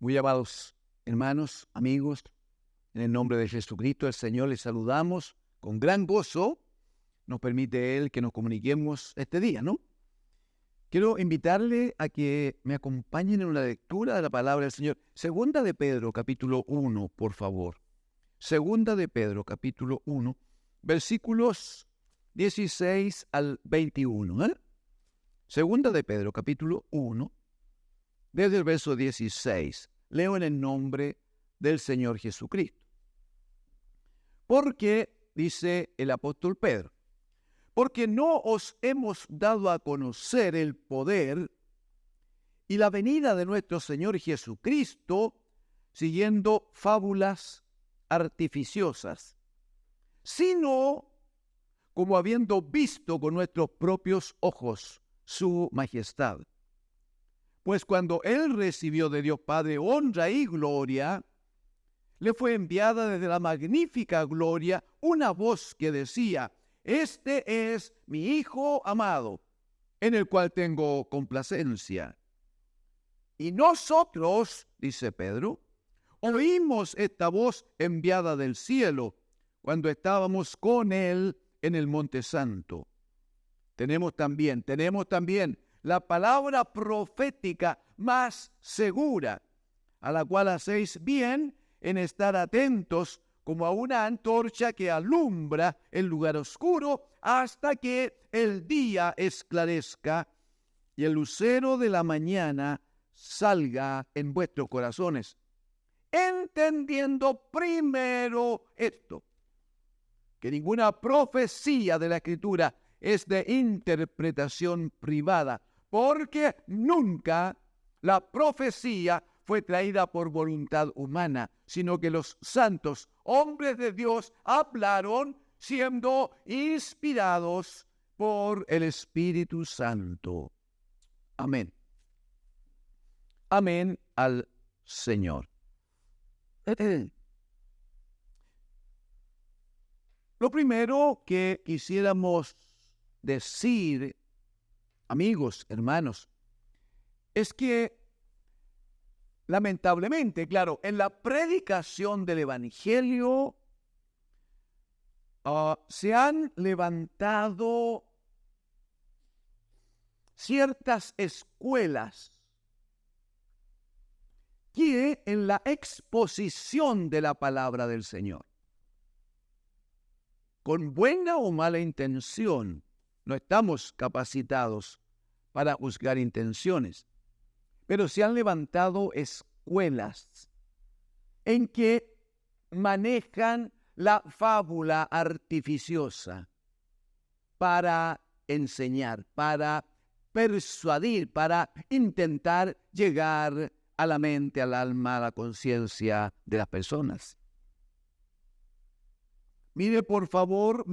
Muy amados hermanos, amigos, en el nombre de Jesucristo, el Señor, les saludamos con gran gozo. Nos permite Él que nos comuniquemos este día, ¿no? Quiero invitarle a que me acompañen en una lectura de la palabra del Señor. Segunda de Pedro, capítulo 1, por favor. Segunda de Pedro, capítulo 1, versículos 16 al 21. Segunda de Pedro, capítulo 1, desde el verso 16. Leo en el nombre del Señor Jesucristo. Porque, dice el apóstol Pedro, porque no os hemos dado a conocer el poder y la venida de nuestro Señor Jesucristo siguiendo fábulas artificiosas, sino como habiendo visto con nuestros propios ojos su majestad. Pues cuando Él recibió de Dios Padre honra y gloria, le fue enviada desde la magnífica gloria una voz que decía: Este es mi Hijo amado, en el cual tengo complacencia. Y nosotros, dice Pedro, oímos esta voz enviada del cielo cuando estábamos con Él en el Monte Santo. Tenemos también la palabra profética más segura, a la cual hacéis bien en estar atentos como a una antorcha que alumbra el lugar oscuro hasta que el día esclarezca y el lucero de la mañana salga en vuestros corazones, entendiendo primero esto, que ninguna profecía de la Escritura es de interpretación privada, porque nunca la profecía fue traída por voluntad humana, sino que los santos hombres de Dios hablaron siendo inspirados por el Espíritu Santo. Amén. Amén al Señor. Lo primero que quisiéramos decir, amigos, hermanos, es que lamentablemente, claro, en la predicación del Evangelio se han levantado ciertas escuelas que en la exposición de la palabra del Señor, con buena o mala intención, no estamos capacitados para juzgar intenciones, pero se han levantado escuelas en que manejan la fábula artificiosa para enseñar, para persuadir, para intentar llegar a la mente, al alma, a la conciencia de las personas. Mire por favor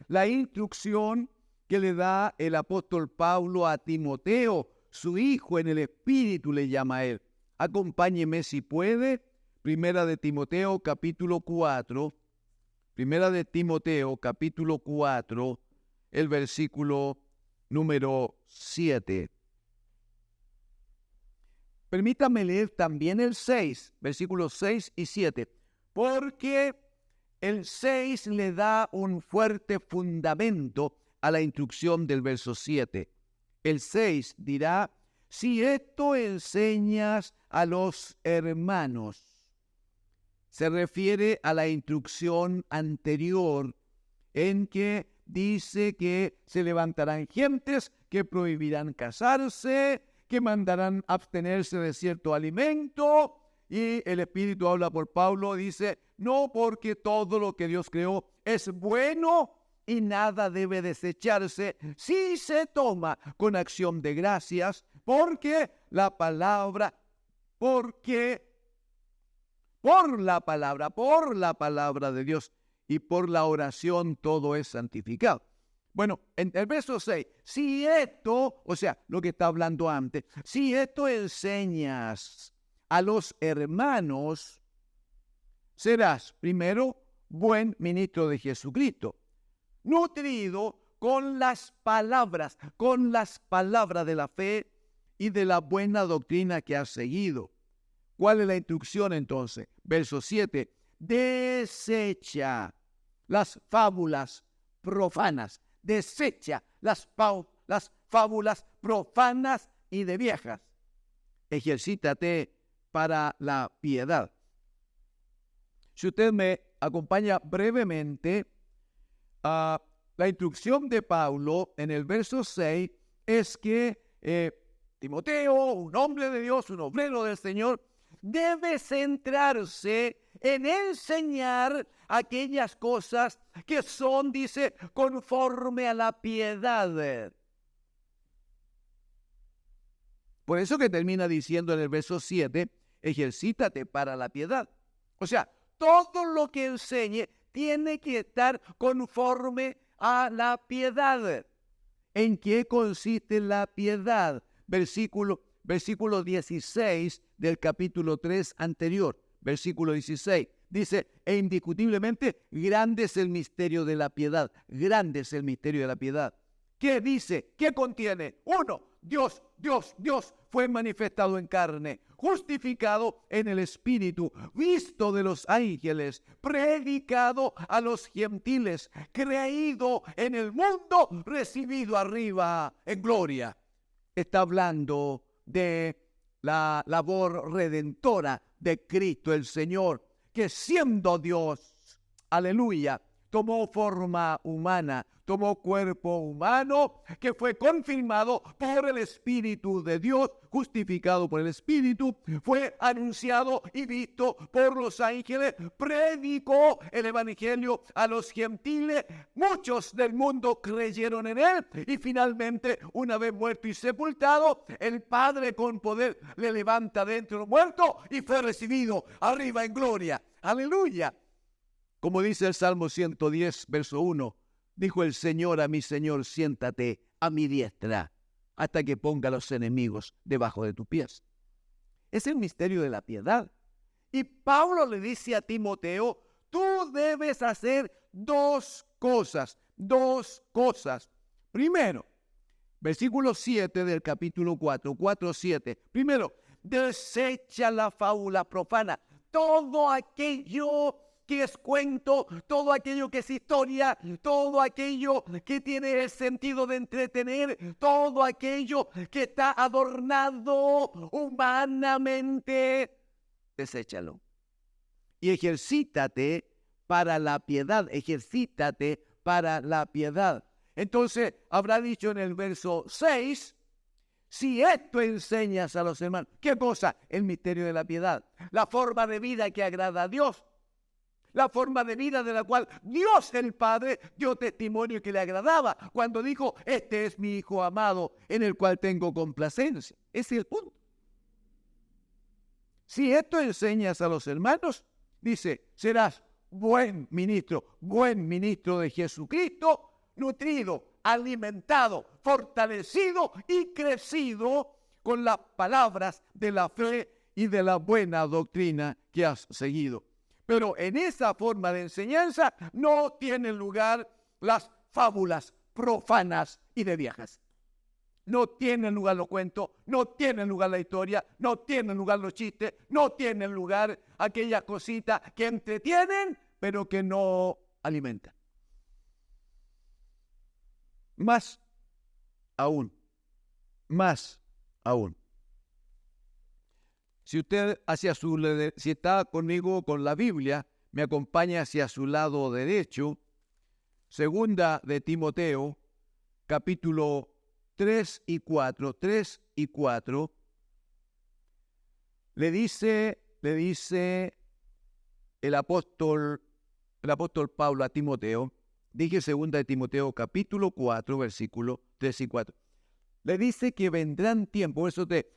la instrucción que le da el apóstol Pablo a Timoteo, su hijo en el Espíritu le llama a él. Acompáñeme si puede, Primera de Timoteo capítulo 4, el versículo número 7. Permítame leer también el 6, versículos 6 y 7, porque el 6 le da un fuerte fundamento a la instrucción del verso 7. El 6 dirá: si esto enseñas a los hermanos. Se refiere a la instrucción anterior en que dice que se levantarán gentes que prohibirán casarse, que mandarán abstenerse de cierto alimento, y el Espíritu habla por Pablo, dice: no, porque todo lo que Dios creó es bueno y nada debe desecharse si se toma con acción de gracias, porque por la palabra de Dios y por la oración todo es santificado. Bueno, en el verso 6, si esto, o sea, lo que está hablando antes, si esto enseñas a los hermanos, serás primero buen ministro de Jesucristo, nutrido con las palabras de la fe y de la buena doctrina que has seguido. ¿Cuál es la instrucción entonces? Verso 7. Desecha las fábulas profanas. Desecha las fábulas profanas y de viejas. Ejercítate para la piedad. Si usted me acompaña brevemente, la instrucción de Pablo en el verso 6 es que Timoteo, un hombre de Dios, un obrero del Señor, debe centrarse en enseñar aquellas cosas que son, dice, conforme a la piedad. Por eso que termina diciendo en el verso 7, ejercítate para la piedad. O sea, todo lo que enseñe tiene que estar conforme a la piedad. ¿En qué consiste la piedad? Versículo 16 del capítulo 3 anterior. Versículo 16. Dice, e indiscutiblemente grande es el misterio de la piedad. Grande es el misterio de la piedad. ¿Qué dice? ¿Qué contiene? Uno, Dios fue manifestado en carne, justificado en el Espíritu, visto de los ángeles, predicado a los gentiles, creído en el mundo, recibido arriba en gloria. Está hablando de la labor redentora de Cristo el Señor, que siendo Dios, aleluya, tomó forma humana, tomó cuerpo humano, que fue confirmado por el Espíritu de Dios, justificado por el Espíritu, fue anunciado y visto por los ángeles, predicó el Evangelio a los gentiles, muchos del mundo creyeron en él, y finalmente, una vez muerto y sepultado, el Padre con poder le levanta de entre los muertos y fue recibido arriba en gloria. ¡Aleluya! Como dice el Salmo 110, verso 1, dijo el Señor a mi Señor, siéntate a mi diestra hasta que ponga a los enemigos debajo de tus pies. Es el misterio de la piedad. Y Pablo le dice a Timoteo, tú debes hacer dos cosas. Primero, versículo 7 del capítulo 4:7. Primero, desecha la fábula profana. Todo aquello que es cuento, todo aquello que es historia, todo aquello que tiene el sentido de entretener, todo aquello que está adornado humanamente, deséchalo. Y ejercítate para la piedad, ejercítate para la piedad. Entonces, habrá dicho en el verso 6, si esto enseñas a los hermanos, ¿qué cosa? El misterio de la piedad, la forma de vida que agrada a Dios. La forma de vida de la cual Dios el Padre dio testimonio que le agradaba cuando dijo, este es mi Hijo amado en el cual tengo complacencia. Ese es el punto. Si esto enseñas a los hermanos, dice, serás buen ministro de Jesucristo, nutrido, alimentado, fortalecido y crecido con las palabras de la fe y de la buena doctrina que has seguido. Pero en esa forma de enseñanza no tienen lugar las fábulas profanas y de viejas. No tienen lugar los cuentos, no tienen lugar la historia, no tienen lugar los chistes, no tienen lugar aquellas cositas que entretienen, pero que no alimentan. Más aún. Si usted si está conmigo con la Biblia, me acompaña hacia su lado derecho, segunda de Timoteo, capítulo 3 y 4, le dice el apóstol Pablo a Timoteo, dije segunda de Timoteo, capítulo 4, versículo 3 y 4. Le dice que vendrán tiempos,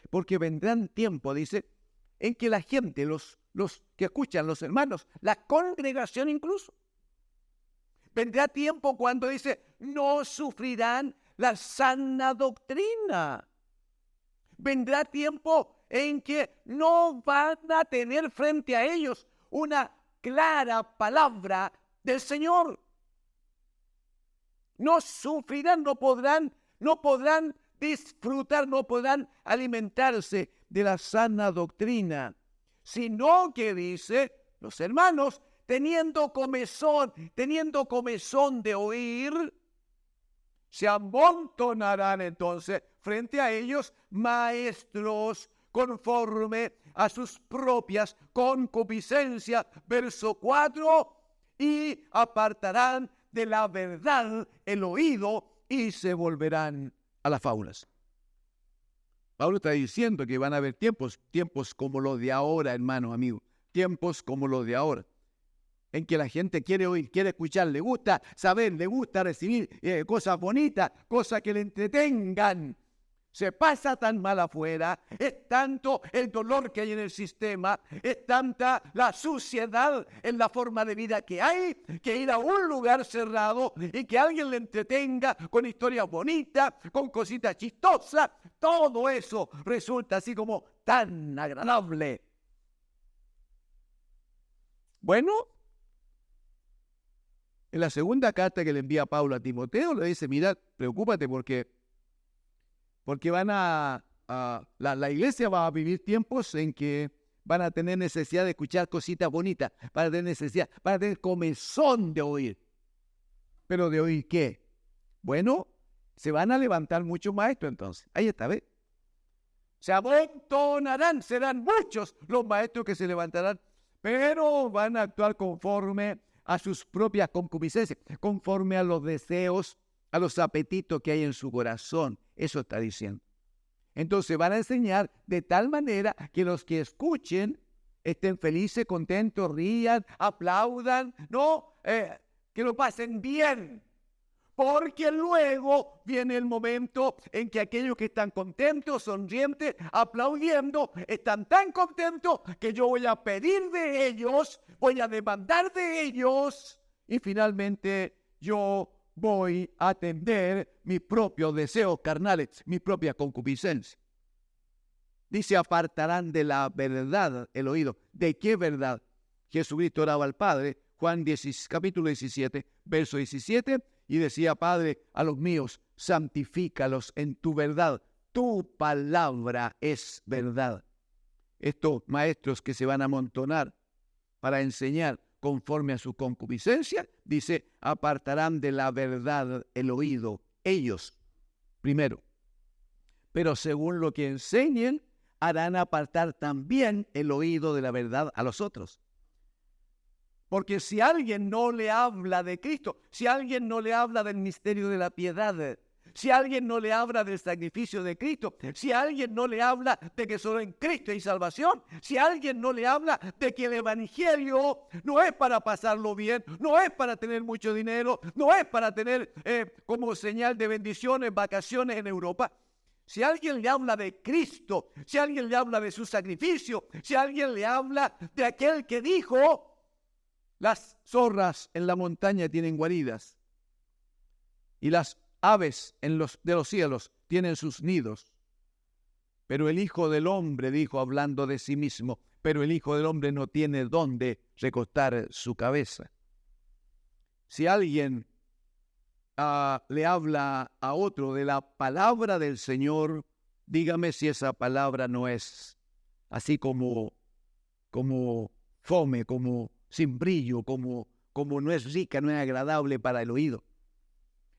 porque vendrán tiempos, dice, en que la gente, los que escuchan, los hermanos, la congregación incluso, vendrá tiempo cuando dice, no sufrirán la sana doctrina. Vendrá tiempo en que no van a tener frente a ellos una clara palabra del Señor. No sufrirán, no podrán disfrutar, no podrán alimentarse de la sana doctrina. sino que dice, los hermanos, teniendo comezón de oír, se amontonarán entonces frente a ellos maestros conforme a sus propias concupiscencias. Verso 4, y apartarán de la verdad el oído y se volverán a las fábulas. Pablo está diciendo que van a haber tiempos como los de ahora, hermanos, amigos, tiempos como los de ahora, en que la gente quiere oír, quiere escuchar, le gusta saber, le gusta recibir cosas bonitas, cosas que le entretengan. Se pasa tan mal afuera, es tanto el dolor que hay en el sistema, es tanta la suciedad en la forma de vida que hay, que ir a un lugar cerrado y que alguien le entretenga con historias bonitas, con cositas chistosas, todo eso resulta así como tan agradable. Bueno, en la segunda carta que le envía Pablo a Timoteo, le dice, mira, preocúpate porque la iglesia va a vivir tiempos en que van a tener necesidad de escuchar cositas bonitas, van a tener comezón de oír. ¿Pero de oír qué? Bueno, se van a levantar muchos maestros entonces. Ahí está, ¿ves? Se amontonarán, serán muchos los maestros que se levantarán, pero van a actuar conforme a sus propias concupiscencias, conforme a los deseos, a los apetitos que hay en su corazón. Eso está diciendo. Entonces van a enseñar de tal manera que los que escuchen estén felices, contentos, rían, aplaudan, que lo pasen bien. Porque luego viene el momento en que aquellos que están contentos, sonrientes, aplaudiendo, están tan contentos que yo voy a pedir de ellos, voy a demandar de ellos y finalmente yo voy a atender mis propios deseos carnales, mi propia concupiscencia. Dice, apartarán de la verdad el oído. ¿De qué verdad? Jesucristo oraba al Padre, capítulo 17, verso 17, y decía, Padre, a los míos, santifícalos en tu verdad. Tu palabra es verdad. Estos maestros que se van a amontonar para enseñar conforme a su concupiscencia, dice, apartarán de la verdad el oído, ellos, primero. Pero según lo que enseñen, harán apartar también el oído de la verdad a los otros. Porque si alguien no le habla de Cristo, si alguien no le habla del misterio de la piedad, si alguien no le habla del sacrificio de Cristo, si alguien no le habla de que solo en Cristo hay salvación, si alguien no le habla de que el evangelio no es para pasarlo bien, no es para tener mucho dinero, no es para tener como señal de bendiciones, vacaciones en Europa. Si alguien le habla de Cristo, si alguien le habla de su sacrificio, si alguien le habla de aquel que dijo, las zorras en la montaña tienen guaridas y las aves de los cielos tienen sus nidos. Pero el Hijo del Hombre, dijo hablando de sí mismo, pero el Hijo del Hombre no tiene dónde recostar su cabeza. Si alguien le habla a otro de la palabra del Señor, dígame si esa palabra no es así como fome, como sin brillo, como no es rica, no es agradable para el oído.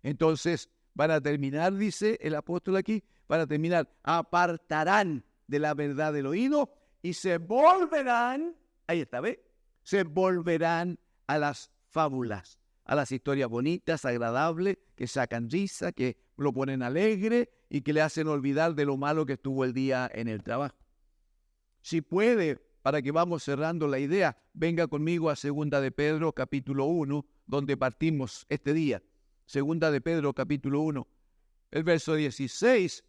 Entonces van a terminar, dice el apóstol aquí, van a terminar, apartarán de la verdad del oído y se volverán, ahí está, ¿ve? Se volverán a las fábulas, a las historias bonitas, agradables, que sacan risa, que lo ponen alegre y que le hacen olvidar de lo malo que estuvo el día en el trabajo. Si puede, para que vamos cerrando la idea, venga conmigo a 2 de Pedro, capítulo 1, donde partimos este día. 2 de Pedro, capítulo 1, el verso 16,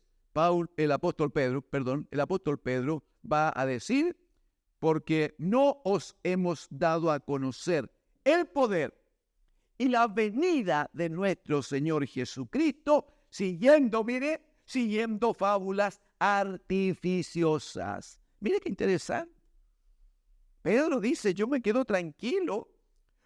el apóstol Pedro va a decir, porque no os hemos dado a conocer el poder y la venida de nuestro Señor Jesucristo, siguiendo fábulas artificiosas. Mire qué interesante. Pedro dice, yo me quedo tranquilo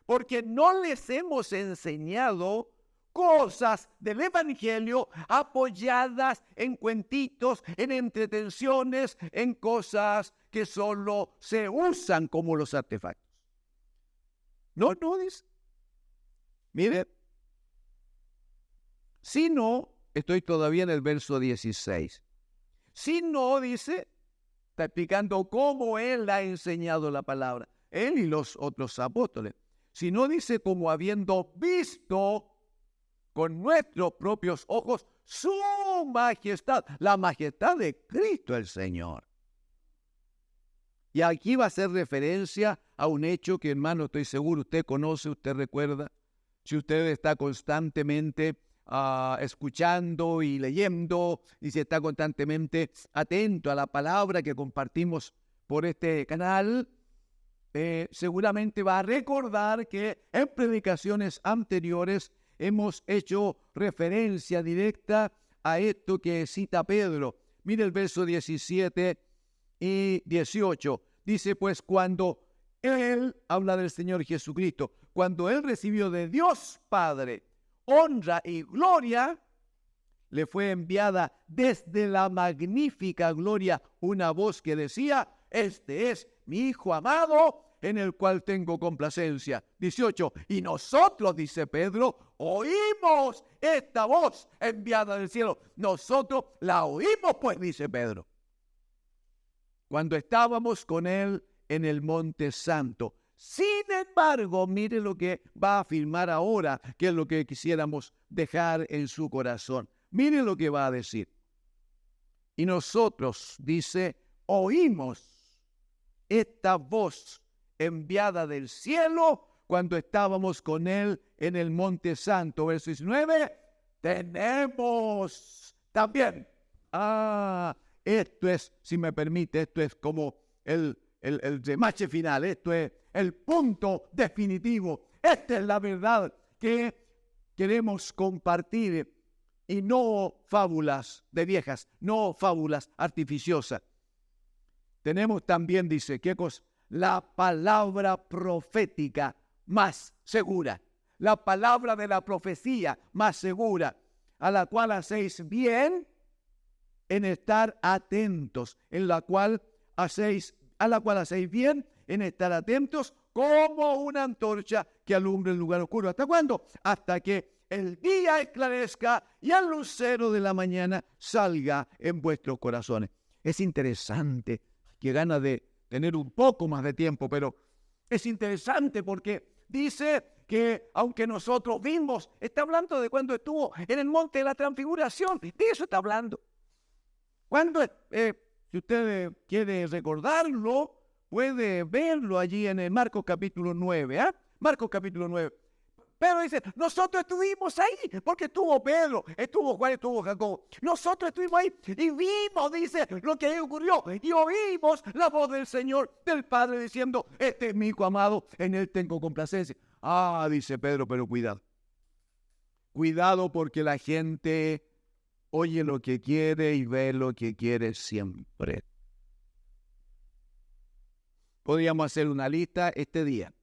porque no les hemos enseñado cosas del Evangelio apoyadas en cuentitos, en entretenciones, en cosas que solo se usan como los artefactos. No dice. Mire, si no, estoy todavía en el verso 16. Si no, dice, está explicando cómo él ha enseñado la palabra, él y los otros apóstoles. Si no, dice, como habiendo visto con nuestros propios ojos su majestad, la majestad de Cristo el Señor. Y aquí va a hacer referencia a un hecho que, hermano, estoy seguro usted conoce, usted recuerda. Si usted está constantemente escuchando y leyendo, y si está constantemente atento a la palabra que compartimos por este canal, seguramente va a recordar que en predicaciones anteriores hemos hecho referencia directa a esto que cita Pedro. Mire el verso 17 y 18. Dice, pues cuando él, habla del Señor Jesucristo, cuando él recibió de Dios Padre honra y gloria, le fue enviada desde la magnífica gloria una voz que decía, este es mi Hijo amado, en el cual tengo complacencia. 18. Y nosotros, dice Pedro, oímos esta voz enviada del cielo. Nosotros la oímos, pues, dice Pedro, cuando estábamos con él en el Monte Santo. Sin embargo, mire lo que va a afirmar ahora, que es lo que quisiéramos dejar en su corazón. Mire lo que va a decir. Y nosotros, dice, oímos esta voz enviada del cielo cuando estábamos con él en el Monte Santo. Verso 19, tenemos también. Esto es, si me permite, esto es como el remache final, esto es el punto definitivo. Esta es la verdad que queremos compartir y no fábulas de viejas, no fábulas artificiosas. Tenemos también, dice, ¿qué cosa? La palabra profética más segura, la palabra de la profecía más segura, a la cual hacéis bien en estar atentos, a la cual hacéis bien en estar atentos como una antorcha que alumbre el lugar oscuro. ¿Hasta cuándo? Hasta que el día esclarezca y el lucero de la mañana salga en vuestros corazones. Es interesante, que gana de tener un poco más de tiempo, pero es interesante porque dice que aunque nosotros vimos, está hablando de cuando estuvo en el monte de la transfiguración, de eso está hablando. Cuando, si usted quiere recordarlo, puede verlo allí en el Marcos capítulo 9, Marcos capítulo 9. Pero dice, nosotros estuvimos ahí, porque estuvo Pedro, estuvo Juan, estuvo Jacobo. Nosotros estuvimos ahí y vimos, dice, lo que ahí ocurrió. Y oímos la voz del Señor, del Padre, diciendo, este es mi Hijo amado, en él tengo complacencia. Dice Pedro, pero cuidado. Cuidado porque la gente oye lo que quiere y ve lo que quiere siempre. Podríamos hacer una lista este día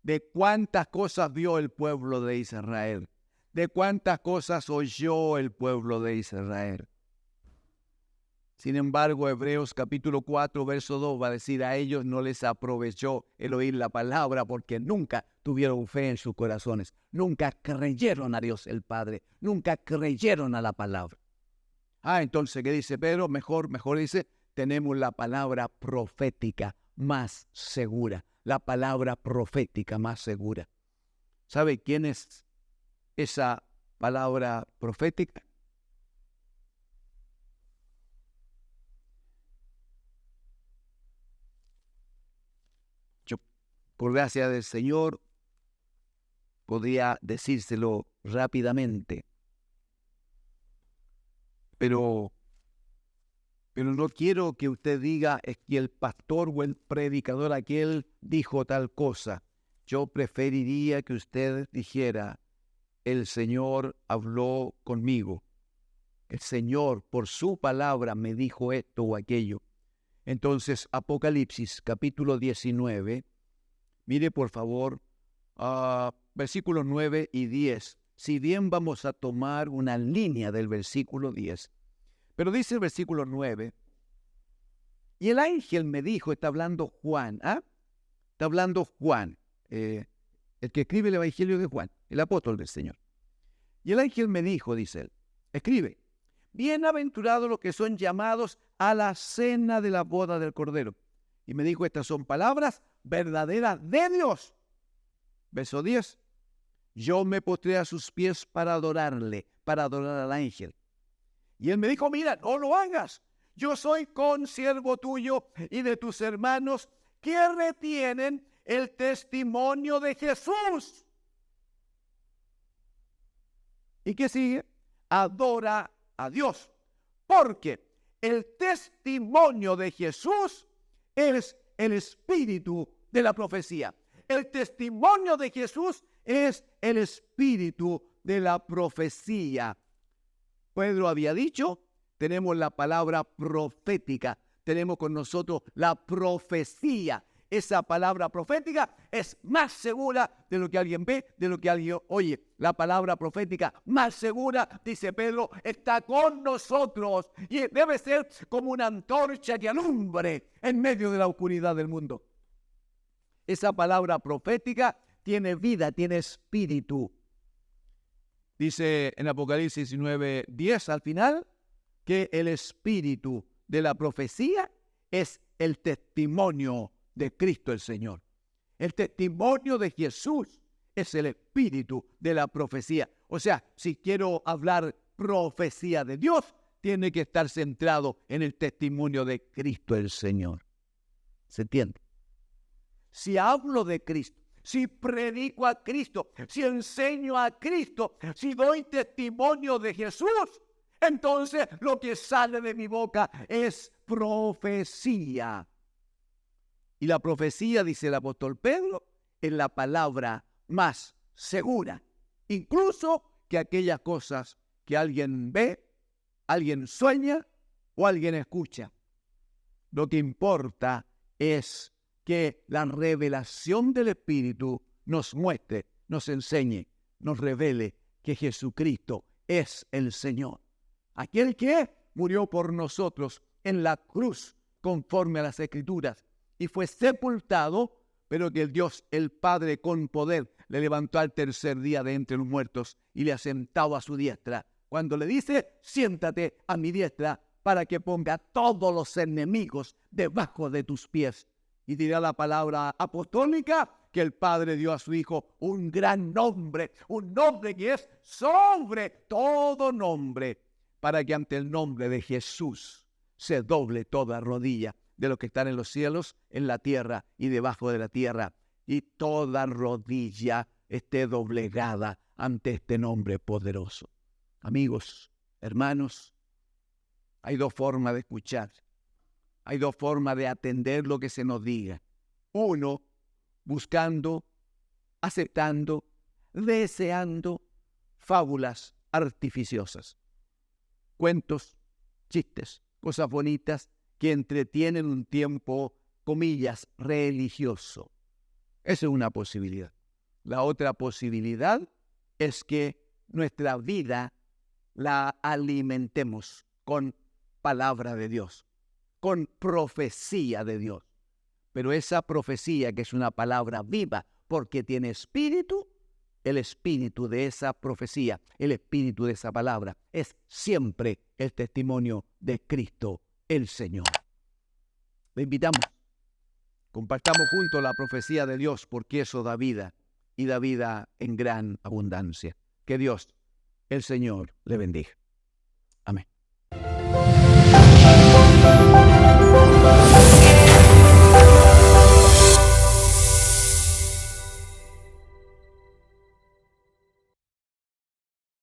de cuántas cosas vio el pueblo de Israel, de cuántas cosas oyó el pueblo de Israel. Sin embargo, Hebreos capítulo 4, verso 2 va a decir, a ellos no les aprovechó el oír la palabra porque nunca tuvieron fe en sus corazones, nunca creyeron a Dios el Padre, nunca creyeron a la palabra. Entonces, ¿qué dice Pedro? Mejor dice, tenemos la palabra profética más segura. La palabra profética más segura. ¿Sabe quién es esa palabra profética? Yo, por gracia del Señor, podría decírselo rápidamente, pero no quiero que usted diga es que el pastor o el predicador aquel dijo tal cosa. Yo preferiría que usted dijera, el Señor habló conmigo. El Señor por su palabra me dijo esto o aquello. Entonces, Apocalipsis capítulo 19, mire por favor, versículos 9 y 10. si bien vamos a tomar una línea del versículo 10. Pero dice el versículo 9, y el ángel me dijo, está hablando Juan, está hablando Juan, el que escribe el evangelio de Juan, el apóstol del Señor. Y el ángel me dijo, dice él, escribe, bienaventurados los que son llamados a la cena de la boda del Cordero. Y me dijo, estas son palabras verdaderas de Dios. Verso 10. Yo me postré a sus pies para adorarle, para adorar al ángel. Y él me dijo, mira, no lo hagas. Yo soy consiervo tuyo y de tus hermanos que retienen el testimonio de Jesús. ¿Y qué sigue? Adora a Dios. Porque el testimonio de Jesús es el espíritu de la profecía. El testimonio de Jesús es el espíritu de la profecía. Pedro había dicho, tenemos la palabra profética, tenemos con nosotros la profecía. Esa palabra profética es más segura de lo que alguien ve, de lo que alguien oye. La palabra profética más segura, dice Pedro, está con nosotros y debe ser como una antorcha que alumbre en medio de la oscuridad del mundo. Esa palabra profética tiene vida, tiene espíritu. Dice en Apocalipsis 19:10 al final que el espíritu de la profecía es el testimonio de Cristo el Señor. El testimonio de Jesús es el espíritu de la profecía. O sea, si quiero hablar profecía de Dios, tiene que estar centrado en el testimonio de Cristo el Señor. ¿Se entiende? Si hablo de Cristo, si predico a Cristo, si enseño a Cristo, si doy testimonio de Jesús, entonces lo que sale de mi boca es profecía. Y la profecía, dice el apóstol Pedro, es la palabra más segura, incluso que aquellas cosas que alguien ve, alguien sueña o alguien escucha. Lo que importa es que la revelación del Espíritu nos muestre, nos enseñe, nos revele que Jesucristo es el Señor. Aquel que murió por nosotros en la cruz conforme a las Escrituras y fue sepultado, pero que el Dios, el Padre con poder, le levantó al tercer día de entre los muertos y le ha sentado a su diestra. Cuando le dice, siéntate a mi diestra para que ponga todos los enemigos debajo de tus pies. Y dirá la palabra apostólica que el Padre dio a su Hijo un gran nombre, un nombre que es sobre todo nombre, para que ante el nombre de Jesús se doble toda rodilla de los que están en los cielos, en la tierra y debajo de la tierra, y toda rodilla esté doblegada ante este nombre poderoso. Amigos, hermanos, hay dos formas de escuchar. Hay dos formas de atender lo que se nos diga. Uno, buscando, aceptando, deseando fábulas artificiosas. Cuentos, chistes, cosas bonitas que entretienen un tiempo, comillas, religioso. Esa es una posibilidad. La otra posibilidad es que nuestra vida la alimentemos con palabra de Dios, con profecía de Dios. Pero esa profecía, que es una palabra viva porque tiene espíritu, el espíritu de esa profecía, el espíritu de esa palabra, es siempre el testimonio de Cristo el Señor. Le invitamos, compartamos juntos la profecía de Dios, porque eso da vida y da vida en gran abundancia. Que Dios, el Señor, le bendiga. Amén.